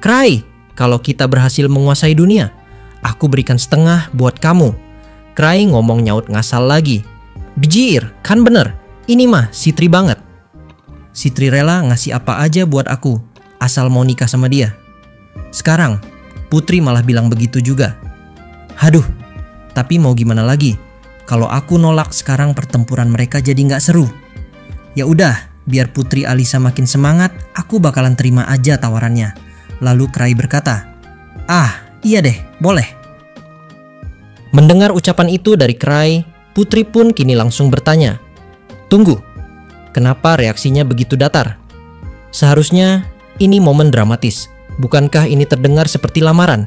Cry, kalau kita berhasil menguasai dunia, aku berikan setengah buat kamu. Cry ngomong nyaut ngasal lagi. Bijir, kan bener, ini mah Sitri banget. Sitri rela ngasih apa aja buat aku, asal mau nikah sama dia. Sekarang, Putri malah bilang begitu juga. Haduh, tapi mau gimana lagi? Kalau aku nolak sekarang pertempuran mereka jadi nggak seru. Ya udah, biar Putri Alisa makin semangat, aku bakalan terima aja tawarannya. Lalu Cry berkata, iya deh, boleh. Mendengar ucapan itu dari Cry, Putri pun kini langsung bertanya, tunggu, kenapa reaksinya begitu datar? Seharusnya ini momen dramatis. Bukankah ini terdengar seperti lamaran?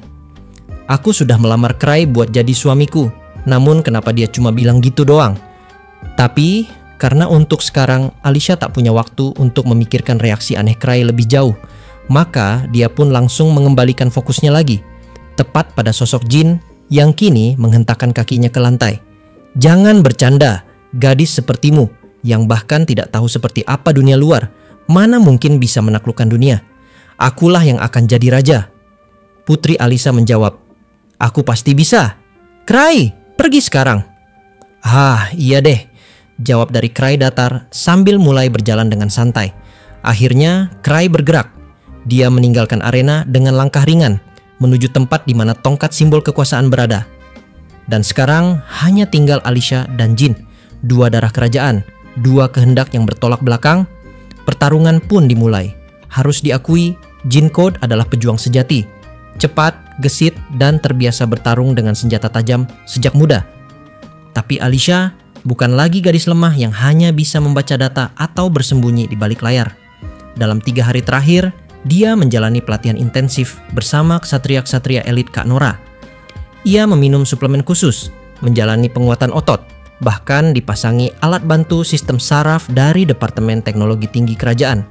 Aku sudah melamar Cry buat jadi suamiku. Namun kenapa dia cuma bilang gitu doang? Tapi karena untuk sekarang Alisa tak punya waktu untuk memikirkan reaksi aneh Cry lebih jauh, maka dia pun langsung mengembalikan fokusnya lagi, tepat pada sosok Jin yang kini menghentakkan kakinya ke lantai. Jangan bercanda, gadis sepertimu yang bahkan tidak tahu seperti apa dunia luar, mana mungkin bisa menaklukkan dunia. Akulah yang akan jadi raja. Putri Alisa menjawab, aku pasti bisa. Cry, pergi sekarang. Iya deh, jawab dari Cry datar sambil mulai berjalan dengan santai. Akhirnya Cry bergerak. Dia meninggalkan arena dengan langkah ringan menuju tempat di mana tongkat simbol kekuasaan berada. Dan sekarang hanya tinggal Alisa dan Jin, dua darah kerajaan, dua kehendak yang bertolak belakang. Pertarungan pun dimulai. Harus diakui, Jin Code adalah pejuang sejati, cepat, gesit, dan terbiasa bertarung dengan senjata tajam sejak muda. Tapi Alisa bukan lagi gadis lemah yang hanya bisa membaca data atau bersembunyi di balik layar. Dalam 3 hari terakhir, dia menjalani pelatihan intensif bersama ksatria-ksatria elit Kak Nora. Ia meminum suplemen khusus, menjalani penguatan otot, bahkan dipasangi alat bantu sistem saraf dari Departemen Teknologi Tinggi Kerajaan.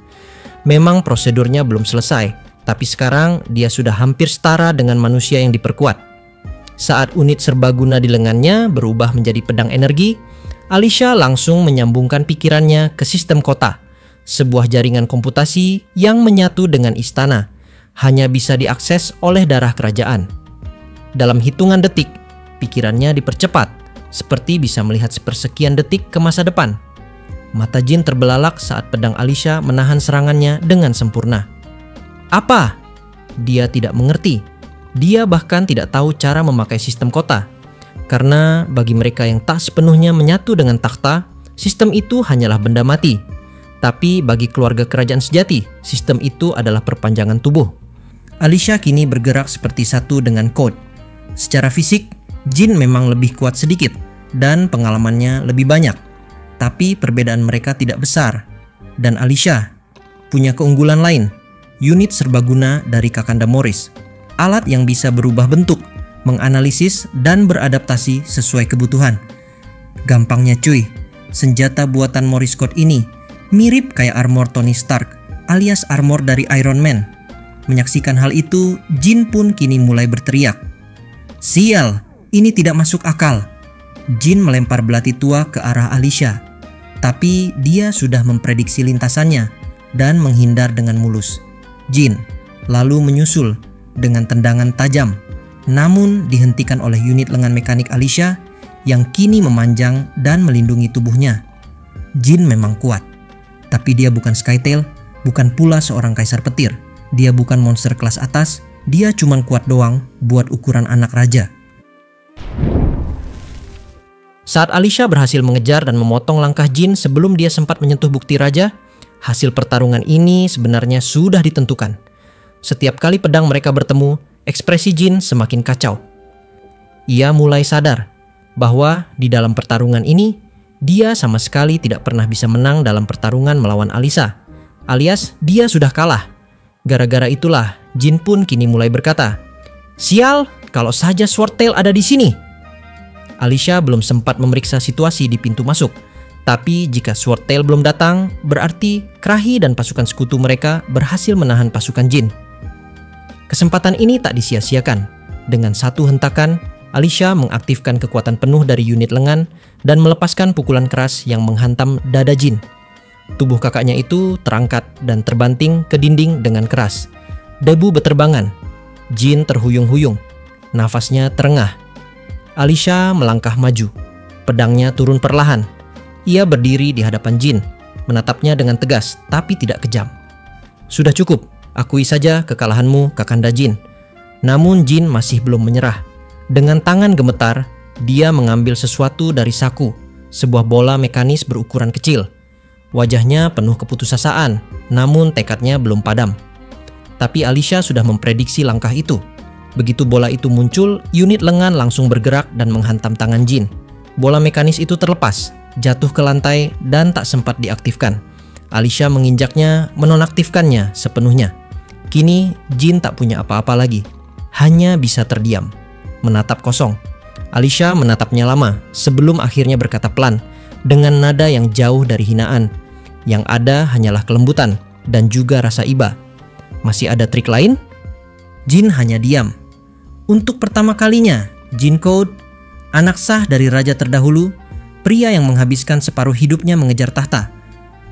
Memang prosedurnya belum selesai, tapi sekarang dia sudah hampir setara dengan manusia yang diperkuat. Saat unit serbaguna di lengannya berubah menjadi pedang energi, Alisa langsung menyambungkan pikirannya ke sistem kota, sebuah jaringan komputasi yang menyatu dengan istana, hanya bisa diakses oleh darah kerajaan. Dalam hitungan detik, pikirannya dipercepat, seperti bisa melihat sepersekian detik ke masa depan. Mata Jin terbelalak saat pedang Alisa menahan serangannya dengan sempurna. Apa? Dia tidak mengerti. Dia bahkan tidak tahu cara memakai sistem kota. Karena bagi mereka yang tak sepenuhnya menyatu dengan takhta, sistem itu hanyalah benda mati. Tapi bagi keluarga kerajaan sejati, sistem itu adalah perpanjangan tubuh. Alisa kini bergerak seperti satu dengan Code. Secara fisik, Jin memang lebih kuat sedikit dan pengalamannya lebih banyak. Tapi perbedaan mereka tidak besar. Dan Alisa punya keunggulan lain, unit serbaguna dari Kakanda Morris. Alat yang bisa berubah bentuk, menganalisis dan beradaptasi sesuai kebutuhan. Gampangnya cuy, senjata buatan Morris Code ini mirip kayak armor Tony Stark alias armor dari Iron Man. Menyaksikan hal itu, Jin pun kini mulai berteriak. Sial, ini tidak masuk akal. Jin melempar belati tua ke arah Alisa. Tapi dia sudah memprediksi lintasannya dan menghindar dengan mulus. Jin lalu menyusul dengan tendangan tajam, namun dihentikan oleh unit lengan mekanik Alisa yang kini memanjang dan melindungi tubuhnya. Jin memang kuat, tapi dia bukan Skytail, bukan pula seorang kaisar petir. Dia bukan monster kelas atas, dia cuman kuat doang buat ukuran anak raja. Saat Alisa berhasil mengejar dan memotong langkah Jin sebelum dia sempat menyentuh bukti raja, hasil pertarungan ini sebenarnya sudah ditentukan. Setiap kali pedang mereka bertemu, ekspresi Jin semakin kacau. Ia mulai sadar bahwa di dalam pertarungan ini, dia sama sekali tidak pernah bisa menang dalam pertarungan melawan Alisa. Alias, dia sudah kalah. Gara-gara itulah, Jin pun kini mulai berkata, "Sial, kalau saja Swordtail ada di sini." Alisa belum sempat memeriksa situasi di pintu masuk. Tapi jika Swordtail belum datang, berarti Krahi dan pasukan sekutu mereka berhasil menahan pasukan Jin. Kesempatan ini tak disia-siakan. Dengan satu hentakan, Alisa mengaktifkan kekuatan penuh dari unit lengan dan melepaskan pukulan keras yang menghantam dada Jin. Tubuh kakaknya itu terangkat dan terbanting ke dinding dengan keras. Debu beterbangan. Jin terhuyung-huyung. Nafasnya terengah. Alicia melangkah maju. Pedangnya turun perlahan. Ia berdiri di hadapan Jin, menatapnya dengan tegas tapi tidak kejam. Sudah cukup, akui saja kekalahanmu, Kakanda Jin. Namun Jin masih belum menyerah. Dengan tangan gemetar, dia mengambil sesuatu dari saku, sebuah bola mekanis berukuran kecil. Wajahnya penuh keputusasaan, namun tekadnya belum padam. Tapi Alicia sudah memprediksi langkah itu. Begitu bola itu muncul, unit lengan langsung bergerak dan menghantam tangan Jin. Bola mekanis itu terlepas, jatuh ke lantai dan tak sempat diaktifkan. Alicia menginjaknya, menonaktifkannya sepenuhnya. Kini Jin tak punya apa-apa lagi, hanya bisa terdiam, menatap kosong. Alicia menatapnya lama sebelum akhirnya berkata pelan, dengan nada yang jauh dari hinaan. Yang ada hanyalah kelembutan dan juga rasa iba. Masih ada trik lain? Jin hanya diam. Untuk pertama kalinya, Jin Code, anak sah dari raja terdahulu, pria yang menghabiskan separuh hidupnya mengejar tahta,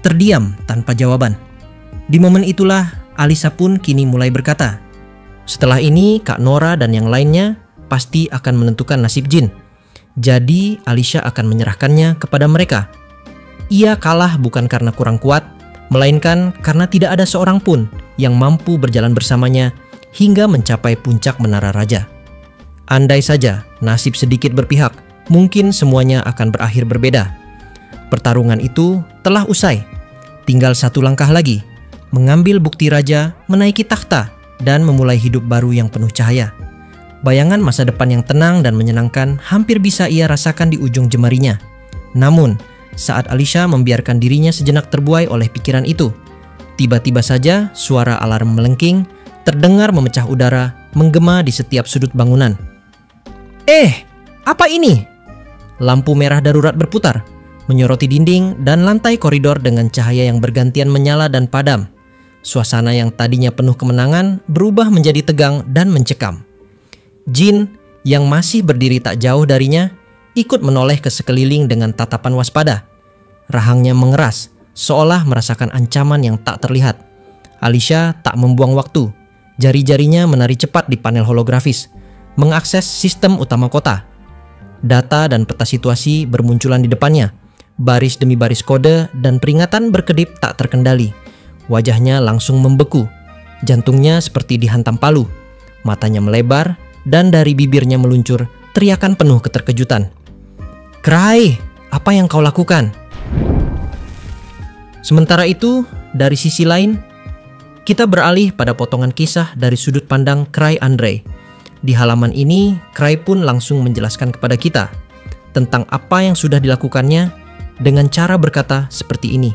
terdiam tanpa jawaban. Di momen itulah, Alisa pun kini mulai berkata, setelah ini Kak Nora dan yang lainnya pasti akan menentukan nasib Jin. Jadi Alicia akan menyerahkannya kepada mereka. Ia kalah bukan karena kurang kuat, melainkan karena tidak ada seorang pun yang mampu berjalan bersamanya hingga mencapai puncak menara raja. Andai saja nasib sedikit berpihak, mungkin semuanya akan berakhir berbeda. Pertarungan itu telah usai. Tinggal satu langkah lagi, mengambil bukti raja, menaiki takhta, dan memulai hidup baru yang penuh cahaya. Bayangan masa depan yang tenang dan menyenangkan hampir bisa ia rasakan di ujung jemarinya. Namun, saat Alicia membiarkan dirinya sejenak terbuai oleh pikiran itu, tiba-tiba saja suara alarm melengking, terdengar memecah udara, menggema di setiap sudut bangunan. Apa ini? Lampu merah darurat berputar, menyoroti dinding dan lantai koridor dengan cahaya yang bergantian menyala dan padam. Suasana yang tadinya penuh kemenangan berubah menjadi tegang dan mencekam. Jin yang masih berdiri tak jauh darinya ikut menoleh ke sekeliling dengan tatapan waspada. Rahangnya mengeras, seolah merasakan ancaman yang tak terlihat. Alicia tak membuang waktu. Jari-jarinya menari cepat di panel holografis, mengakses sistem utama kota. Data dan peta situasi bermunculan di depannya. Baris demi baris kode dan peringatan berkedip tak terkendali. Wajahnya langsung membeku. Jantungnya seperti dihantam palu. Matanya melebar dan dari bibirnya meluncur teriakan penuh keterkejutan. Cry, apa yang kau lakukan? Sementara itu, dari sisi lain, kita beralih pada potongan kisah dari sudut pandang Cry Andre. Di halaman ini, Cry pun langsung menjelaskan kepada kita tentang apa yang sudah dilakukannya dengan cara berkata seperti ini.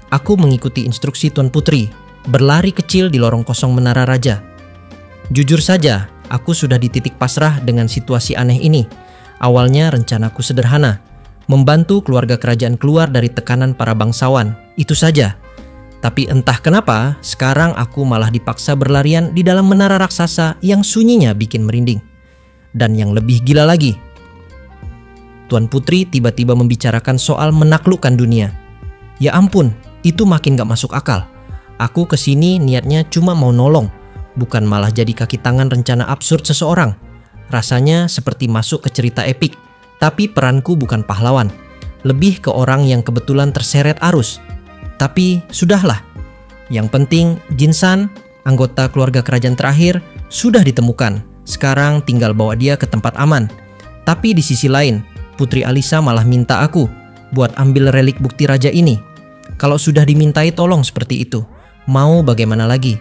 Aku mengikuti instruksi Tuan Putri, berlari kecil di lorong kosong menara raja. Jujur saja, aku sudah di titik pasrah dengan situasi aneh ini. Awalnya rencanaku sederhana, membantu keluarga kerajaan keluar dari tekanan para bangsawan, itu saja. Tapi entah kenapa, sekarang aku malah dipaksa berlarian di dalam menara raksasa yang sunyinya bikin merinding. Dan yang lebih gila lagi, Tuan Putri tiba-tiba membicarakan soal menaklukkan dunia. Ya ampun, itu makin gak masuk akal. Aku kesini niatnya cuma mau nolong, bukan malah jadi kaki tangan rencana absurd seseorang. Rasanya seperti masuk ke cerita epik, tapi peranku bukan pahlawan. Lebih ke orang yang kebetulan terseret arus. Tapi sudahlah. Yang penting Jin-san, anggota keluarga kerajaan terakhir, sudah ditemukan. Sekarang tinggal bawa dia ke tempat aman. Tapi di sisi lain, Putri Alisa malah minta aku buat ambil relik bukti raja ini. Kalau sudah dimintai tolong seperti itu, mau bagaimana lagi?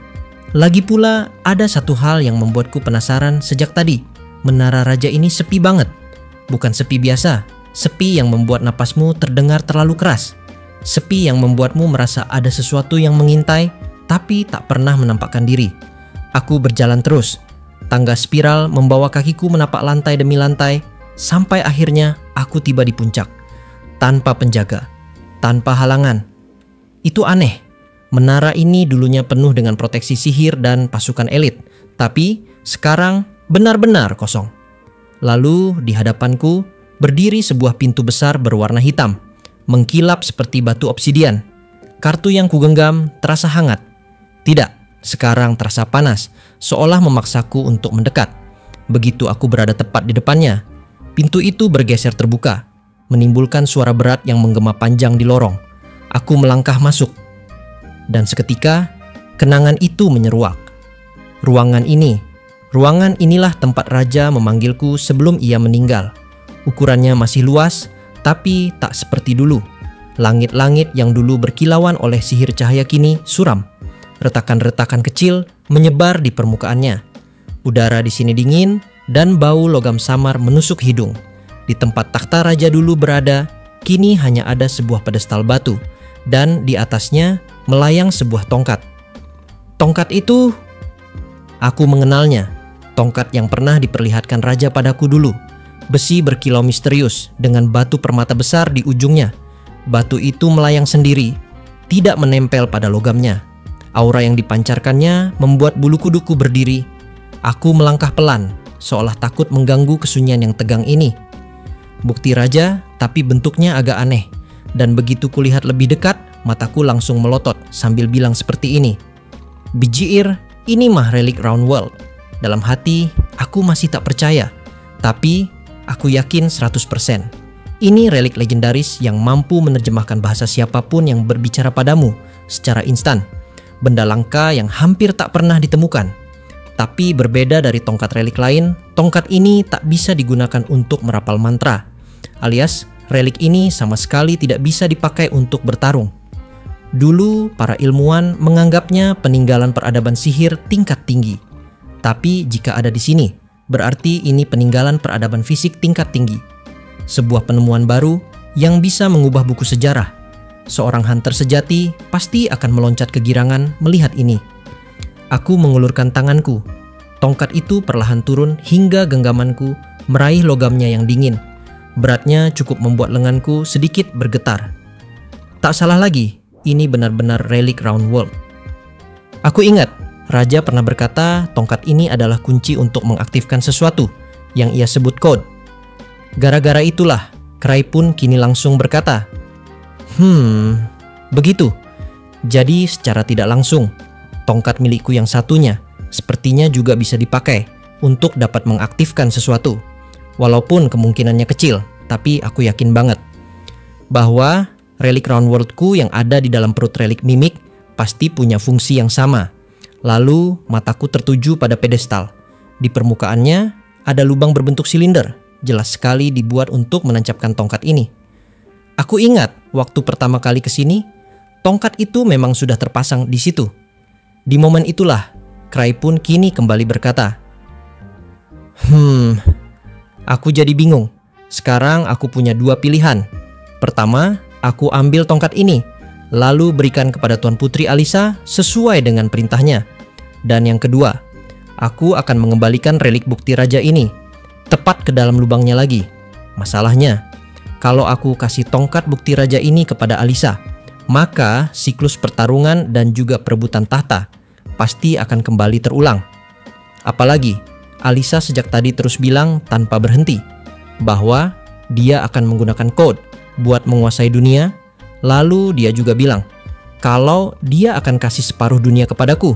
Lagi pula ada satu hal yang membuatku penasaran sejak tadi. Menara raja ini sepi banget. Bukan sepi biasa, sepi yang membuat napasmu terdengar terlalu keras. Sepi yang membuatmu merasa ada sesuatu yang mengintai, tapi tak pernah menampakkan diri. Aku berjalan terus. Tangga spiral membawa kakiku menapak lantai demi lantai, sampai akhirnya aku tiba di puncak. Tanpa penjaga, tanpa halangan. Itu aneh. Menara ini dulunya penuh dengan proteksi sihir dan pasukan elit, tapi sekarang benar-benar kosong. Lalu di hadapanku berdiri sebuah pintu besar berwarna hitam, mengkilap seperti batu obsidian. Kartu yang kugenggam terasa hangat. Tidak, sekarang terasa panas, seolah memaksaku untuk mendekat. Begitu aku berada tepat di depannya, pintu itu bergeser terbuka, menimbulkan suara berat yang menggema panjang di lorong. Aku melangkah masuk, dan seketika kenangan itu menyeruak. Ruangan inilah tempat raja memanggilku sebelum ia meninggal. Ukurannya masih luas, tapi tak seperti dulu. Langit-langit yang dulu berkilauan oleh sihir cahaya kini suram. Retakan-retakan kecil menyebar di permukaannya. Udara di sini dingin dan bau logam samar menusuk hidung. Di tempat takhta raja dulu berada, kini hanya ada sebuah pedestal batu, dan di atasnya melayang sebuah tongkat. Tongkat itu, aku mengenalnya. Tongkat yang pernah diperlihatkan raja padaku dulu. Besi berkilau misterius dengan batu permata besar di ujungnya. Batu itu melayang sendiri, tidak menempel pada logamnya. Aura yang dipancarkannya membuat bulu kuduku berdiri. Aku melangkah pelan, seolah takut mengganggu kesunyian yang tegang ini. Bukti raja, tapi bentuknya agak aneh. Dan begitu kulihat lebih dekat, mataku langsung melotot sambil bilang seperti ini. Bijiir, ini mah relik Round World. Dalam hati, aku masih tak percaya. Tapi, aku yakin 100%. Ini relik legendaris yang mampu menerjemahkan bahasa siapapun yang berbicara padamu secara instan. Benda langka yang hampir tak pernah ditemukan. Tapi berbeda dari tongkat relik lain, tongkat ini tak bisa digunakan untuk merapal mantra. Alias, relik ini sama sekali tidak bisa dipakai untuk bertarung. Dulu, para ilmuwan menganggapnya peninggalan peradaban sihir tingkat tinggi. Tapi jika ada di sini, berarti ini peninggalan peradaban fisik tingkat tinggi. Sebuah penemuan baru yang bisa mengubah buku sejarah. Seorang hunter sejati pasti akan meloncat kegirangan melihat ini. Aku mengulurkan tanganku. Tongkat itu perlahan turun hingga genggamanku meraih logamnya yang dingin. Beratnya cukup membuat lenganku sedikit bergetar. Tak salah lagi, ini benar-benar relik Round World. Aku ingat, raja pernah berkata tongkat ini adalah kunci untuk mengaktifkan sesuatu yang ia sebut code. Gara-gara itulah, Krai pun kini langsung berkata, begitu. Jadi secara tidak langsung, tongkat milikku yang satunya sepertinya juga bisa dipakai untuk dapat mengaktifkan sesuatu. Walaupun kemungkinannya kecil, tapi aku yakin banget bahwa relik Round World-ku yang ada di dalam perut relik mimik pasti punya fungsi yang sama. Lalu mataku tertuju pada pedestal. Di permukaannya ada lubang berbentuk silinder, jelas sekali dibuat untuk menancapkan tongkat ini. Aku ingat waktu pertama kali kesini, tongkat itu memang sudah terpasang di situ. Di momen itulah, Krai pun kini kembali berkata, aku jadi bingung. Sekarang aku punya dua pilihan. Pertama, aku ambil tongkat ini, lalu berikan kepada Tuan Putri Alisa sesuai dengan perintahnya. Dan yang kedua, aku akan mengembalikan relik bukti raja ini tepat ke dalam lubangnya lagi. Masalahnya, kalau aku kasih tongkat bukti raja ini kepada Alisa, maka siklus pertarungan dan juga perebutan tahta pasti akan kembali terulang. Apalagi, Alisa sejak tadi terus bilang tanpa berhenti bahwa dia akan menggunakan code buat menguasai dunia. Lalu dia juga bilang kalau dia akan kasih separuh dunia kepadaku.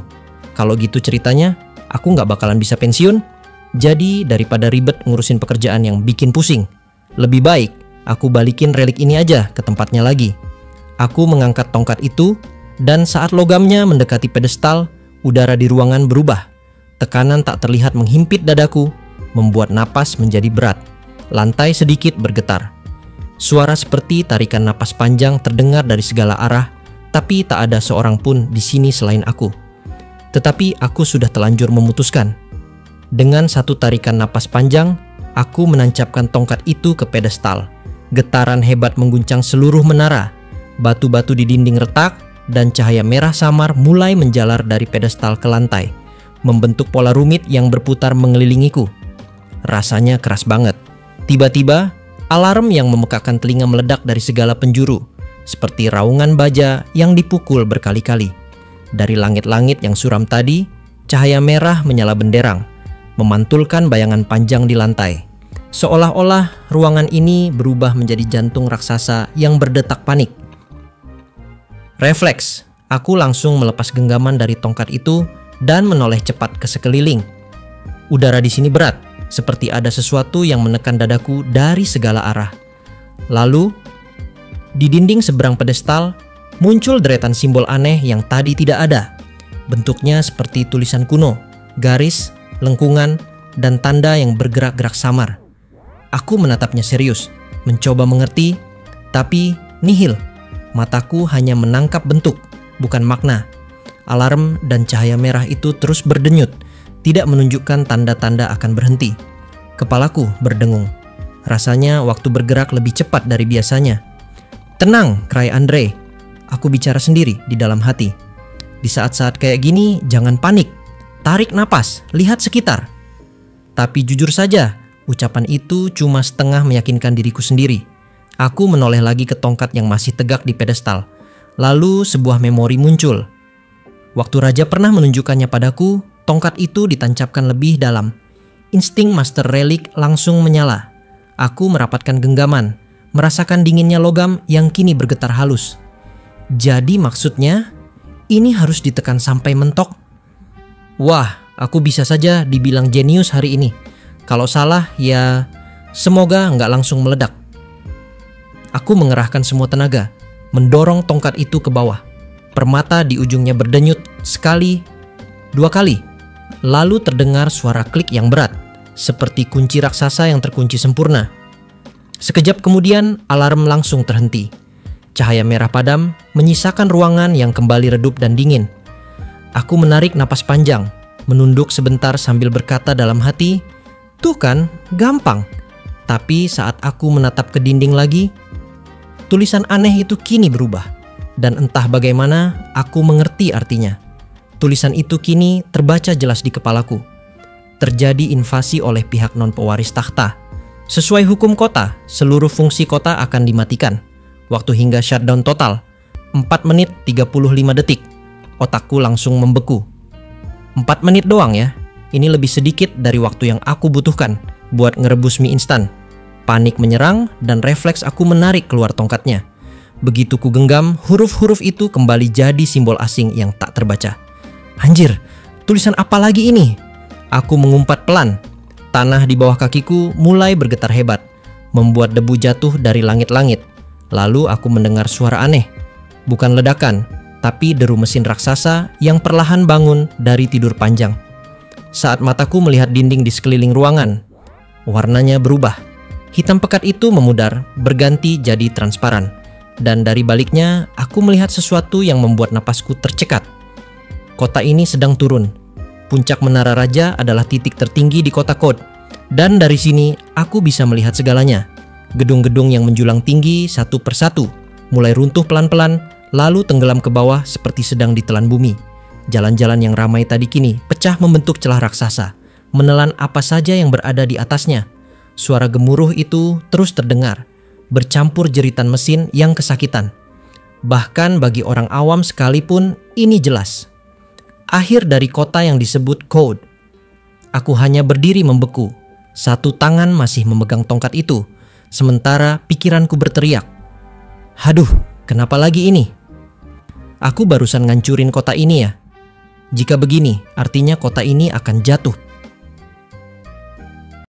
Kalau gitu ceritanya, aku nggak bakalan bisa pensiun. Jadi daripada ribet ngurusin pekerjaan yang bikin pusing, lebih baik aku balikin relik ini aja ke tempatnya lagi. Aku mengangkat tongkat itu, dan saat logamnya mendekati pedestal, udara di ruangan berubah. Tekanan tak terlihat menghimpit dadaku, membuat napas menjadi berat. Lantai sedikit bergetar. Suara seperti tarikan napas panjang terdengar dari segala arah, tapi tak ada seorang pun di sini selain aku. Tetapi aku sudah telanjur memutuskan. Dengan satu tarikan napas panjang, aku menancapkan tongkat itu ke pedestal. Getaran hebat mengguncang seluruh menara. Batu-batu di dinding retak, dan cahaya merah samar mulai menjalar dari pedestal ke lantai, membentuk pola rumit yang berputar mengelilingiku. Rasanya keras banget. Tiba-tiba, alarm yang memekakkan telinga meledak dari segala penjuru, seperti raungan baja yang dipukul berkali-kali. Dari langit-langit yang suram tadi, cahaya merah menyala benderang, memantulkan bayangan panjang di lantai. Seolah-olah ruangan ini berubah menjadi jantung raksasa yang berdetak panik. Refleks, Aku langsung melepas genggaman dari tongkat itu dan menoleh cepat ke sekeliling. Udara di sini berat, seperti ada sesuatu yang menekan dadaku dari segala arah. Lalu, di dinding seberang pedestal, muncul deretan simbol aneh yang tadi tidak ada. Bentuknya seperti tulisan kuno, garis, lengkungan, dan tanda yang bergerak-gerak samar. Aku menatapnya serius, mencoba mengerti, tapi nihil. Mataku hanya menangkap bentuk, bukan makna. Alarm dan cahaya merah itu terus berdenyut, tidak menunjukkan tanda-tanda akan berhenti. Kepalaku berdengung. Rasanya waktu bergerak lebih cepat dari biasanya. "Tenang," cry Andre. Aku bicara sendiri di dalam hati. Di saat-saat kayak gini, jangan panik. Tarik napas, lihat sekitar. Tapi jujur saja, ucapan itu cuma setengah meyakinkan diriku sendiri. Aku menoleh lagi ke tongkat yang masih tegak di pedestal. Lalu sebuah memori muncul. Waktu Raja pernah menunjukkannya padaku, tongkat itu ditancapkan lebih dalam. Insting Master Relic langsung menyala. Aku merapatkan genggaman, merasakan dinginnya logam yang kini bergetar halus. Jadi maksudnya, ini harus ditekan sampai mentok. Wah, aku bisa saja dibilang jenius hari ini. Kalau salah, ya semoga nggak langsung meledak. Aku mengerahkan semua tenaga, mendorong tongkat itu ke bawah. Permata di ujungnya berdenyut sekali, dua kali. Lalu terdengar suara klik yang berat, seperti kunci raksasa yang terkunci sempurna. Sekejap kemudian, alarm langsung terhenti. Cahaya merah padam menyisakan ruangan yang kembali redup dan dingin. Aku menarik napas panjang, menunduk sebentar sambil berkata dalam hati, "Tuh kan, gampang." Tapi saat aku menatap ke dinding lagi, tulisan aneh itu kini berubah. Dan entah bagaimana, aku mengerti artinya. Tulisan itu kini terbaca jelas di kepalaku. Terjadi invasi oleh pihak non-pewaris takhta. Sesuai hukum kota, seluruh fungsi kota akan dimatikan. Waktu hingga shutdown total, 4 menit 35 detik. Otakku langsung membeku. 4 menit doang ya. Ini lebih sedikit dari waktu yang aku butuhkan buat ngerebus mie instan. Panik menyerang dan refleks aku menarik keluar tongkatnya. Begitu ku genggam, huruf-huruf itu kembali jadi simbol asing yang tak terbaca. Anjir, tulisan apa lagi ini? Aku mengumpat pelan. Tanah di bawah kakiku mulai bergetar hebat, membuat debu jatuh dari langit-langit. Lalu aku mendengar suara aneh. Bukan ledakan, tapi deru mesin raksasa yang perlahan bangun dari tidur panjang. Saat mataku melihat dinding di sekeliling ruangan, warnanya berubah. Hitam pekat itu memudar, berganti jadi transparan. Dan dari baliknya, aku melihat sesuatu yang membuat napasku tercekat. Kota ini sedang turun. Puncak Menara Raja adalah titik tertinggi di kota Code. Dan dari sini, aku bisa melihat segalanya. Gedung-gedung yang menjulang tinggi satu persatu, mulai runtuh pelan-pelan, lalu tenggelam ke bawah seperti sedang ditelan bumi. Jalan-jalan yang ramai tadi kini pecah membentuk celah raksasa, menelan apa saja yang berada di atasnya. Suara gemuruh itu terus terdengar, bercampur jeritan mesin yang kesakitan. Bahkan bagi orang awam sekalipun ini jelas. Akhir dari kota yang disebut Code. Aku hanya berdiri membeku. Satu tangan masih memegang tongkat itu. Sementara pikiranku berteriak, "Haduh, kenapa lagi ini? Aku barusan ngancurin kota ini ya. Jika begini, artinya kota ini akan jatuh